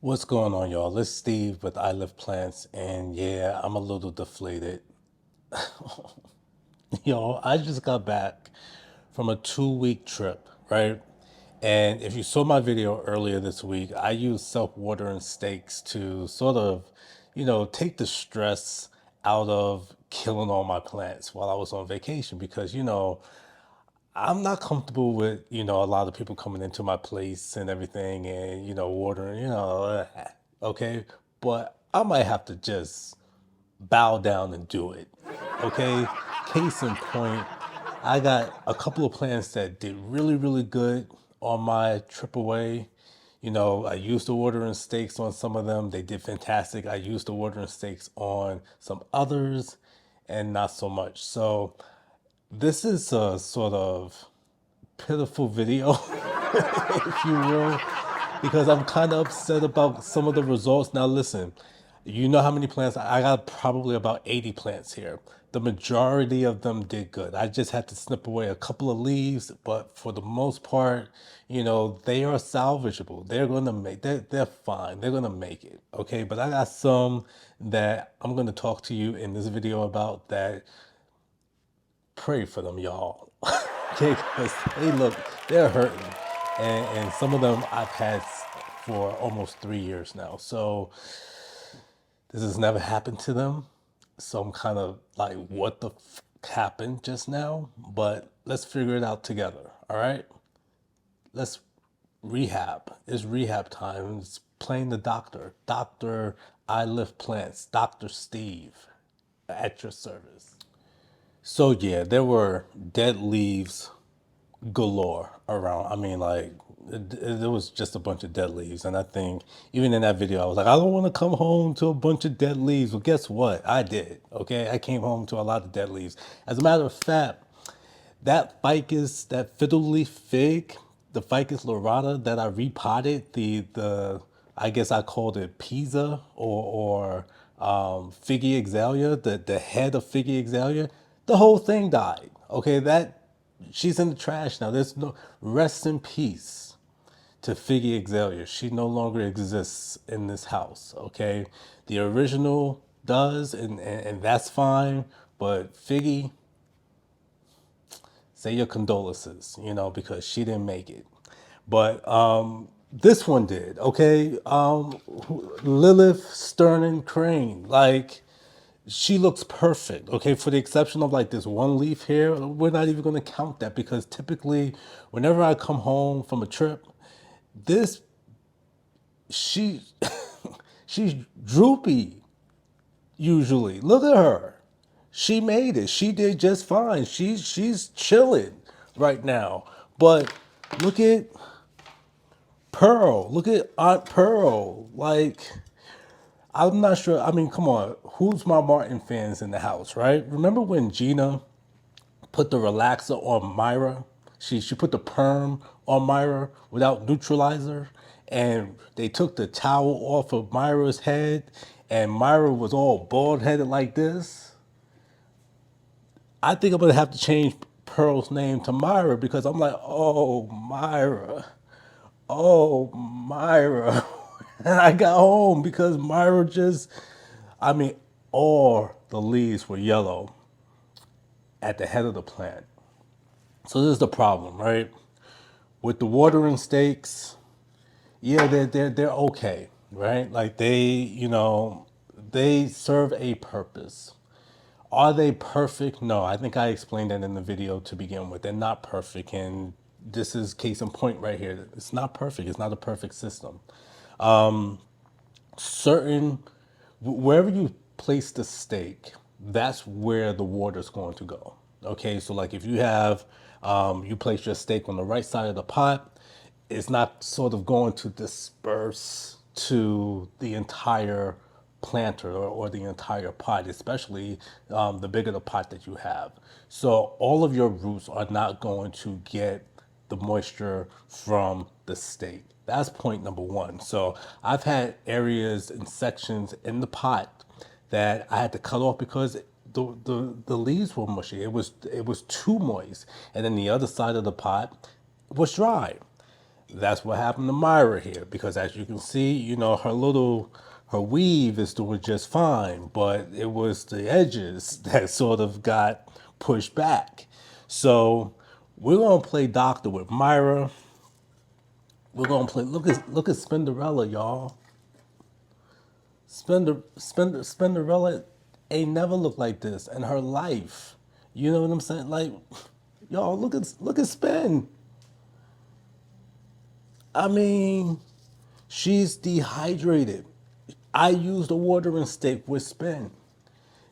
What's going on, y'all? This is Steve with I Live Plants, and yeah, I'm a little deflated. Yo, I just got back from a 2 week trip, right? And if you saw my video earlier this week, I used self-watering stakes to sort of, take the stress out of killing all my plants while I was on vacation because, I'm not comfortable with, a lot of people coming into my place and everything and, watering, okay? But I might have to just bow down and do it, okay? Case in point, I got a couple of plants that did really, really good on my trip away. I used the watering stakes on some of them. They did fantastic. I used the watering stakes on some others and not so much. So this is a sort of pitiful video, if you will, because I'm kind of upset about some of the results. Now, listen, you know how many plants? I got probably about 80 plants here. The majority of them did good. I just had to snip away a couple of leaves, but for the most part, they are salvageable. They're fine. They're gonna make it. Okay, but I got some that I'm gonna talk to you in this video about that. Pray for them, y'all. Okay, because hey, look, they're hurting, and some of them I've had for almost 3 years now. So this has never happened to them. So I'm kind of like, what the happened just now? But let's figure it out together. All right, let's rehab. It's rehab time. It's playing the doctor. Doctor, I lift plants. Doctor Steve, at your service. So yeah, there were dead leaves galore around. I mean, like, there was just a bunch of dead leaves. And I think even in that video, I was like, I don't want to come home to a bunch of dead leaves. Well, guess what? I did. Okay. I came home to a lot of dead leaves. As a matter of fact, that ficus, that fiddle leaf fig, the ficus lorata that I repotted, I guess I called it Pisa or Figgy Exalia, the head of Figgy Exalia, the whole thing died. Okay, she's in the trash now. There's no rest in peace to Figgy Exalia. She no longer exists in this house. Okay, the original does, and that's fine. But Figgy, say your condolences, because she didn't make it. But this one did, okay? Lilith Sterling Crane, like, she looks perfect, okay? For the exception of like this one leaf here, we're not even gonna count that because typically, whenever I come home from a trip, this, she, she's droopy usually. Look at her. She made it. She did just fine. She's chilling right now. But look at Pearl. Look at Aunt Pearl. Like, I'm not sure. I mean, come on. Who's my Martin fans in the house, right? Remember when Gina put the relaxer on Myra? She put the perm on Myra without neutralizer, and they took the towel off of Myra's head, and Myra was all bald headed like this. I think I'm gonna have to change Pearl's name to Myra because I'm like, oh Myra, oh Myra. And I got home because Myra just, I mean, all the leaves were yellow at the head of the plant. So this is the problem, right? With the watering stakes, yeah, they're okay, right? Like they serve a purpose. Are they perfect? No, I think I explained that in the video to begin with. They're not perfect, and this is case in point right here. It's not perfect. It's not a perfect system. Certain Wherever you place the stake, that's where the water's going to go. Okay, so like if you have you place your stake on the right side of the pot, it's not sort of going to disperse to the entire planter or the entire pot, especially the bigger the pot that you have. So all of your roots are not going to get the moisture from the stake. That's point number one. So I've had areas and sections in the pot that I had to cut off because the leaves were mushy. It was too moist. And then the other side of the pot was dry. That's what happened to Myra here, because as you can see, her weave is doing just fine, but it was the edges that sort of got pushed back. So we're gonna play doctor with Myra. We're gonna play. Look at Spinderella, y'all. Spinderella ain't never looked like this in her life. You know what I'm saying? Like, y'all, look at Spin. I mean, she's dehydrated. I used a watering stick with Spin.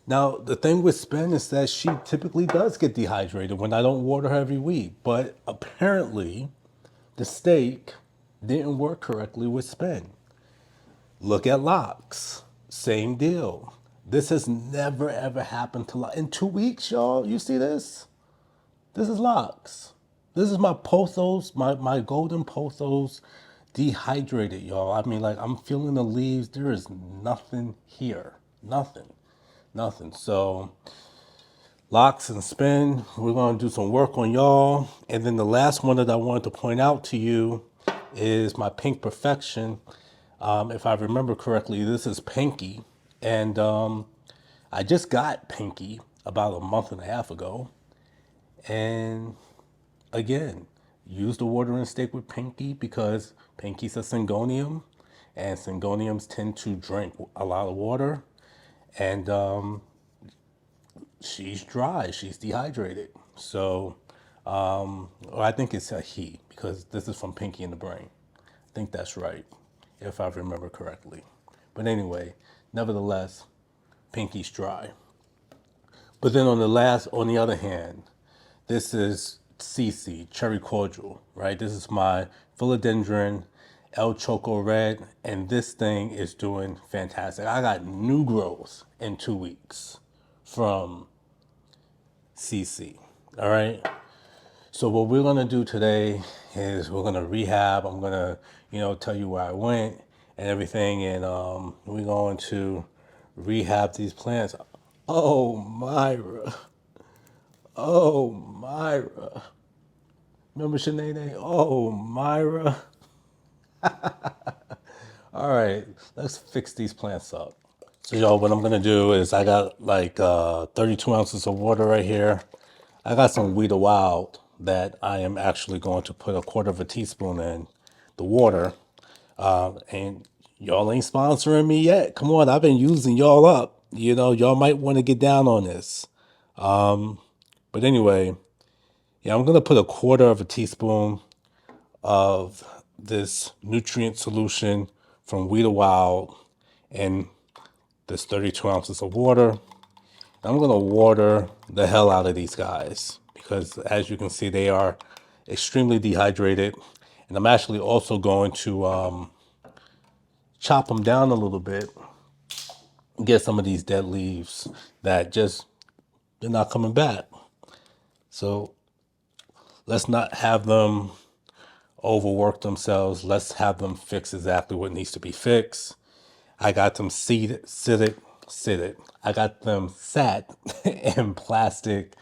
Now, the thing with Spin is that she typically does get dehydrated when I don't water her every week. But apparently, the steak didn't work correctly with Spin. Look at Locks. Same deal. This has never ever happened to Locks. In 2 weeks, y'all, you see this? This is Locks. This is my pothos, my golden pothos dehydrated, y'all. I mean, like, I'm feeling the leaves. There is nothing here. Nothing. Nothing. So, Locks and Spin, we're going to do some work on y'all. And then the last one that I wanted to point out to you is my Pink Perfection. If I remember correctly, this is Pinky. And I just got Pinky about a month and a half ago. And again, use the watering stick with Pinky because Pinky's a syngonium, and syngoniums tend to drink a lot of water, and she's dry, she's dehydrated. So, or I think it's a he because this is from Pinky in the Brain. I think that's right, if I remember correctly. But anyway, nevertheless, Pinky's dry. But then on the other hand, this is CC, Cherry Cordial, right? This is my Philodendron El Choco Red, and this thing is doing fantastic. I got new growth in 2 weeks from CC, all right? So what we're gonna do today is we're gonna rehab. I'm gonna, tell you where I went and everything, and we're going to rehab these plants. Oh, Myra. Oh, Myra. Remember Sinead? Oh, Myra. All right, let's fix these plants up. So, y'all, what I'm gonna do is I got like 32 ounces of water right here. I got some Weed Wild that I am actually going to put a quarter of a teaspoon in the water. And y'all ain't sponsoring me yet. Come on, I've been using y'all up. Y'all might want to get down on this. But anyway, yeah, I'm gonna put a quarter of a teaspoon of this nutrient solution from Weed Wild in this 32 ounces of water. I'm gonna water the hell out of these guys because as you can see, they are extremely dehydrated. And I'm actually also going to chop them down a little bit, get some of these dead leaves that just, they're not coming back. So let's not have them overwork themselves. Let's have them fix exactly what needs to be fixed. I got them seated. I got them sat in plastic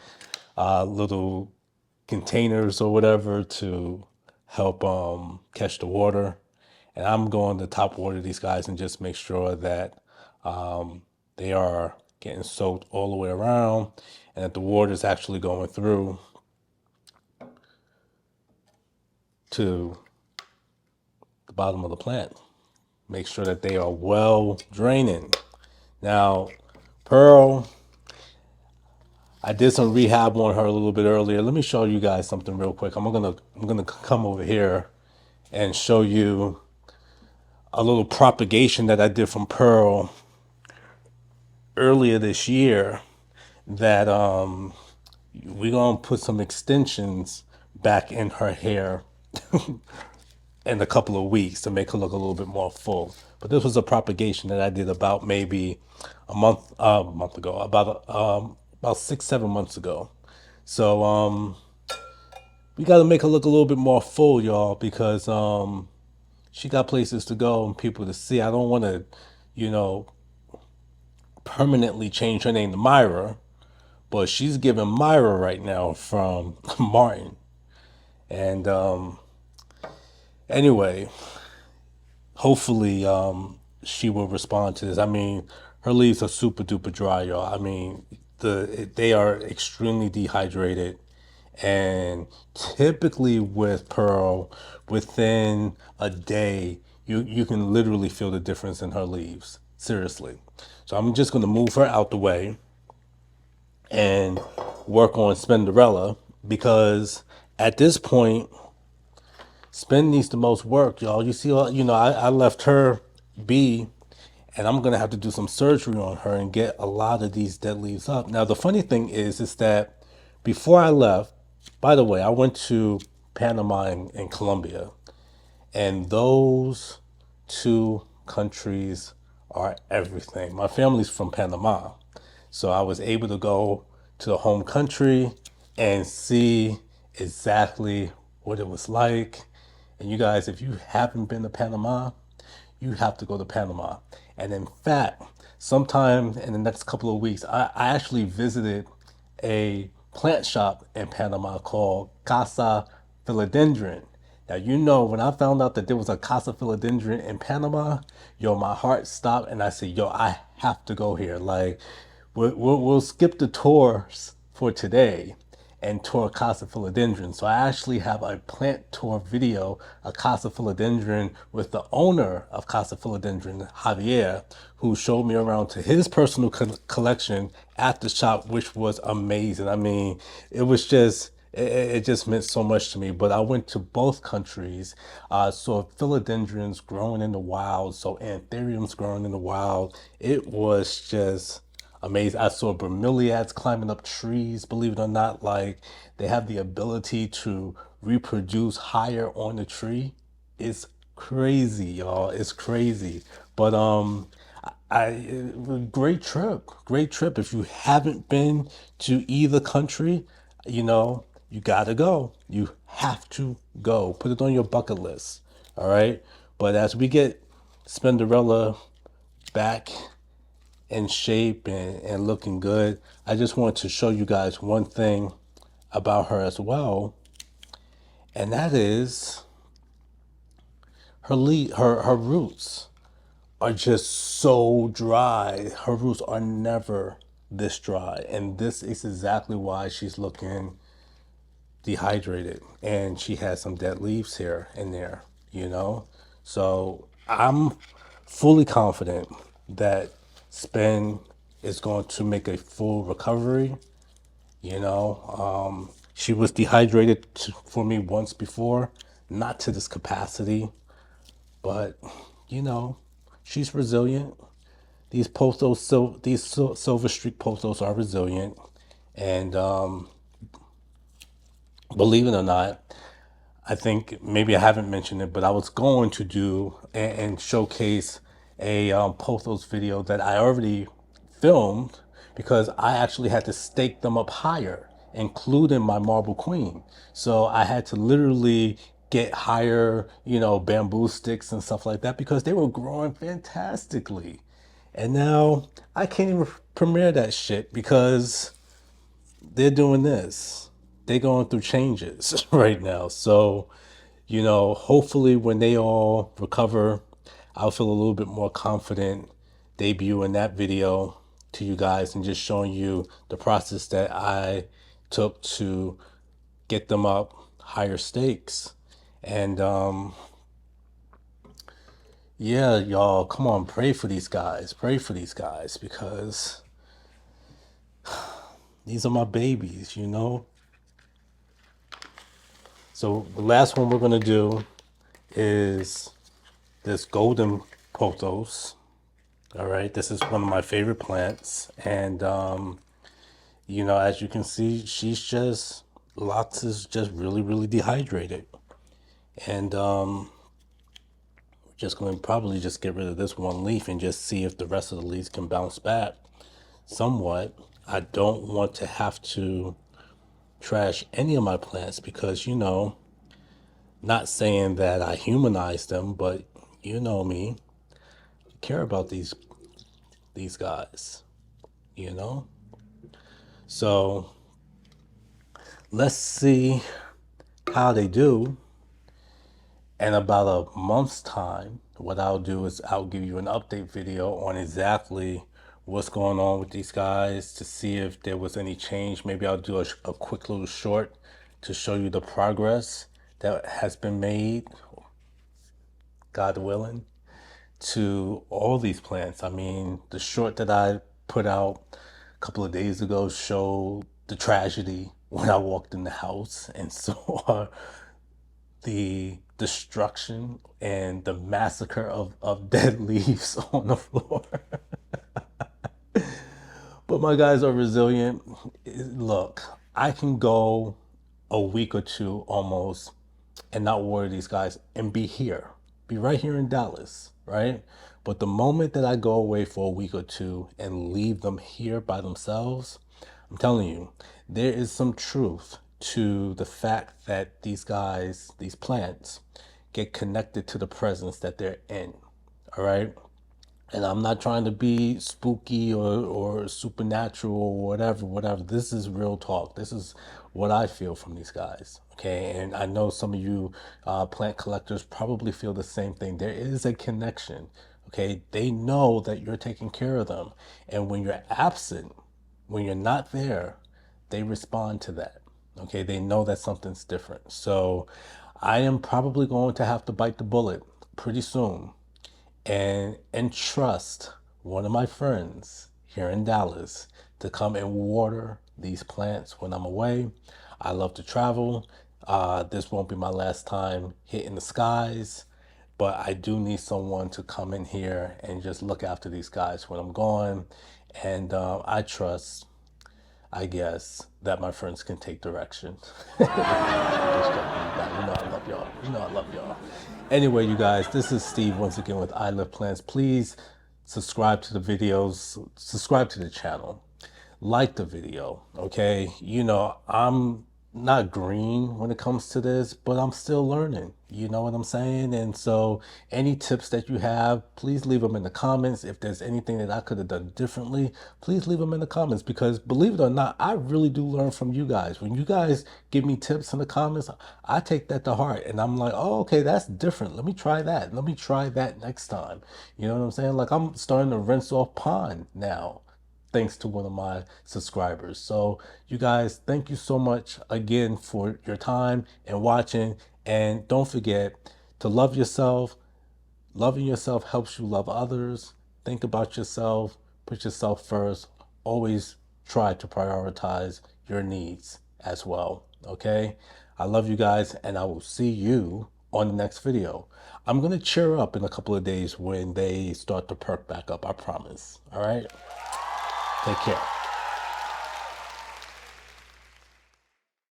little containers or whatever to help catch the water. And I'm going to top water these guys and just make sure that they are getting soaked all the way around and that the water is actually going through to the bottom of the plant. Make sure that they are well draining. Now, Pearl, I did some rehab on her a little bit earlier. Let me show you guys something real quick. I'm gonna come over here and show you a little propagation that I did from Pearl earlier this year. That we're gonna put some extensions back in her hair in a couple of weeks to make her look a little bit more full. But this was a propagation that I did about maybe a month ago, about 6-7 months ago. So we got to make her look a little bit more full, y'all, because she got places to go and people to see. I don't want to, you know, permanently change her name to Myra, but she's giving Myra right now from Martin. And Anyway, hopefully she will respond to this. I mean, her leaves are super duper dry, y'all. I mean, they are extremely dehydrated, and typically with Pearl, within a day, you can literally feel the difference in her leaves. Seriously. So I'm just gonna move her out the way and work on Spinderella because at this point Spin needs the most work, y'all. You see, I left her be, and I'm gonna have to do some surgery on her and get a lot of these dead leaves up. Now, the funny thing is that before I left, by the way, I went to Panama and Colombia, and those two countries are everything. My family's from Panama, so I was able to go to the home country and see exactly what it was like. And you guys, if you haven't been to Panama, you have to go to Panama. And in fact, sometime in the next couple of weeks, I actually visited a plant shop in Panama called Casa Philodendron. Now, when I found out that there was a Casa Philodendron in Panama, yo, my heart stopped and I said, yo, I have to go here. Like, we'll skip the tours for today and tour Casa Philodendron. So I actually have a plant tour video of Casa Philodendron with the owner of Casa Philodendron, Javier, who showed me around to his personal collection at the shop, which was amazing. I mean, it was just it just meant so much to me. But I went to both countries, saw philodendrons growing in the wild, so anthuriums growing in the wild. It was just amazing. I saw bromeliads climbing up trees, believe it or not. Like, they have the ability to reproduce higher on the tree. It's crazy, y'all. It's crazy. But great trip. Great trip. If you haven't been to either country, you gotta go. You have to go. Put it on your bucket list. All right. But as we get Spinderella back in shape and looking good, I just want to show you guys one thing about her as well, and that is her roots are just so dry. Her roots are never this dry, and this is exactly why she's looking dehydrated, and she has some dead leaves here and there, So I'm fully confident that Spin is going to make a full recovery. She was dehydrated for me once before, not to this capacity, but you know, she's resilient. These silver streak pothos are resilient, and believe it or not, I think maybe I haven't mentioned it, but I was going to do and showcase a Pothos video that I already filmed because I actually had to stake them up higher, including my marble queen. So I had to literally get higher, bamboo sticks and stuff like that because they were growing fantastically. And now I can't even premiere that shit because they're doing this. They're going through changes right now. So, hopefully when they all recover, I'll feel a little bit more confident debuting that video to you guys and just showing you the process that I took to get them up higher stakes. And yeah, y'all, come on, pray for these guys. Pray for these guys because these are my babies. So the last one we're gonna do is this golden pothos. All right, this is one of my favorite plants, and as you can see, Lots is just really, really dehydrated, and we're just going to probably just get rid of this one leaf and just see if the rest of the leaves can bounce back somewhat. I don't want to have to trash any of my plants because not saying that I humanize them, but you know me, I care about these guys, you know? So let's see how they do. In about a month's time, what I'll do is I'll give you an update video on exactly what's going on with these guys to see if there was any change. Maybe I'll do a quick little short to show you the progress that has been made, God willing, to all these plants. I mean, the short that I put out a couple of days ago showed the tragedy when I walked in the house and saw the destruction and the massacre of dead leaves on the floor. But my guys are resilient. Look, I can go a week or two almost and not worry these guys and be here, be right here in Dallas, right? But the moment that I go away for a week or two and leave them here by themselves, I'm telling you, there is some truth to the fact that these guys, these plants, get connected to the presence that they're in, all right? And I'm not trying to be spooky or supernatural or whatever. This is real talk. This is what I feel from these guys. Okay. And I know some of you plant collectors probably feel the same thing. There is a connection. Okay. They know that you're taking care of them. And when you're absent, when you're not there, they respond to that. Okay. They know that something's different. So I am probably going to have to bite the bullet pretty soon and entrust one of my friends here in Dallas to come and water these plants when I'm away. I love to travel. This won't be my last time hitting the skies, but I do need someone to come in here and just look after these guys when I'm gone. And I trust, I guess, that my friends can take direction. Just joking, you guys. You know I love y'all. You know I love y'all. Anyway, you guys, this is Steve once again with I Love Plants. Please subscribe to the videos, subscribe to the channel, like the video, okay? You know, I'm not green when it comes to this, but I'm still learning. You know what I'm saying? And so any tips that you have, please leave them in the comments. If there's anything that I could have done differently, please leave them in the comments, because believe it or not, I really do learn from you guys. When you guys give me tips in the comments, I take that to heart and I'm like, oh, okay, that's different. Let me try that. Let me try that next time. You know what I'm saying? Like, I'm starting to rinse off pond now, thanks to one of my subscribers. So you guys, thank you so much again for your time and watching. And don't forget to love yourself. Loving yourself helps you love others. Think about yourself, put yourself first. Always try to prioritize your needs as well. Okay? I love you guys, and I will see you on the next video. I'm going to cheer up in a couple of days when they start to perk back up. I promise. All right? Take care.